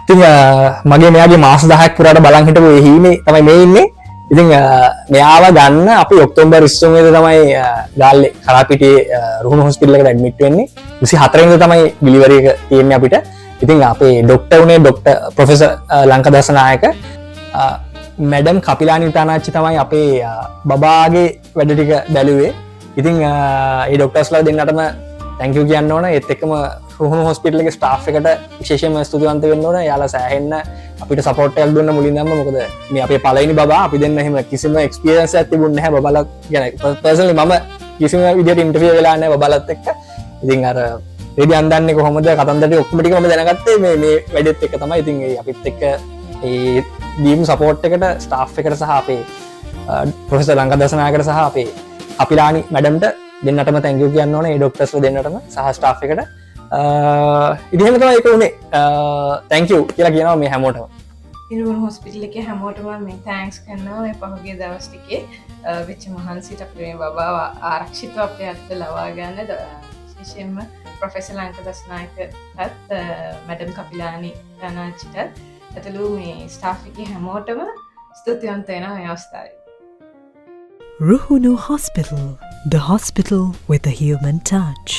ඉතින් මගේ මෙයාගේ මාස 10ක් පුරාට බලන් හිටපු ඒ හීනේ තමයි මේ ඉන්නේ. ඉතින් මෙයාව ගන්න අපි ඔක්තෝබර් 23 වෙනිදා තමයි ගාල්ලේ කරාපිටියේ රුහුණු හොස්පිටල් එකට ඇඩ්මිට් වෙන්නේ. 24 වෙනිදා තමයි ඩිලිවරි එක තියෙන්නේ අපිට. ඉතින් අපේ ඩොක්ටර් උනේ ඩොක්ටර් ප්‍රොෆෙසර් ලංකදාස නායක මැඩම් කපිලානි තානාච්චි තමයි අපේ බබාගේ වැඩ ටික බැලුවේ. ඉතින් ඒ ඩොක්ටර්ස්ලා දෙන්නටම thank you කියන්න ඕන. ඒත් එක්කම රුහුණු හොස්පිටල් එකේ ස්ටාෆ් එකට විශේෂයෙන්ම ස්තුතිවන්ත වෙන්න ඕන. යාලා සෑහෙන්න අපිට සපෝට් එකක් දුන්න මුලින්දම. මොකද මේ අපේ පළවෙනි බබා අපි දෙන්න එහෙම කිසිම එක්ස්පීරියන්ස් එකක් තිබුණේ නැහැ බබාලා ගැන. පර්සනලි මම කිසිම විදියට ඉන්ටර්වියු වෙලා නැහැ බබාලත් එක්ක. ඉතින් අර රෙදි අන්දන්නේ කොහොමද කතන්දරට ඔක්කොම ටික මම දැනගත්තේ මේ වැඩෙත් එක්ක තමයි. ඉතින් ඒ අපිත් එක්ක ඒ දීපු සපෝට් එකට ස්ටාෆ් එකට සහ අපේ ප්‍රොෆෙසර් ලංකදාස නායකට සහ අපේ අපිලානි මැඩම්ට දෙන්නටම thank you කියන්න ඕනේ. ඒ ඩොක්ටර්ස්ලා දෙන්නටම සහ ස්ටාෆ් එකට ඉතින් එහෙම තමයි ඒක උනේ. thank you කියලා කියනවා මේ හැමෝටම. ඉරුණු හොස්පිටල් එකේ හැමෝටම මේ තෑන්ක්ස් කරනවා මේ පහුගිය දවස් ටිකේ වෙච්ච මහන්සියට අපේ බබාව ආරක්ෂිතව අපේ අතට ලවා ගන්න විශේෂයෙන්ම ප්‍රොෆෙසර් ලංකදාස නායකටත් මැඩම් කපිලානි තානාච්චිටත් ඇතුළු මේ ස්ටාෆ් එකේ හැමෝටම ස්තුතිවන්ත වෙනවා මේ අවස්ථාවේ. Ruhunu Hospital, the hospital with a human touch.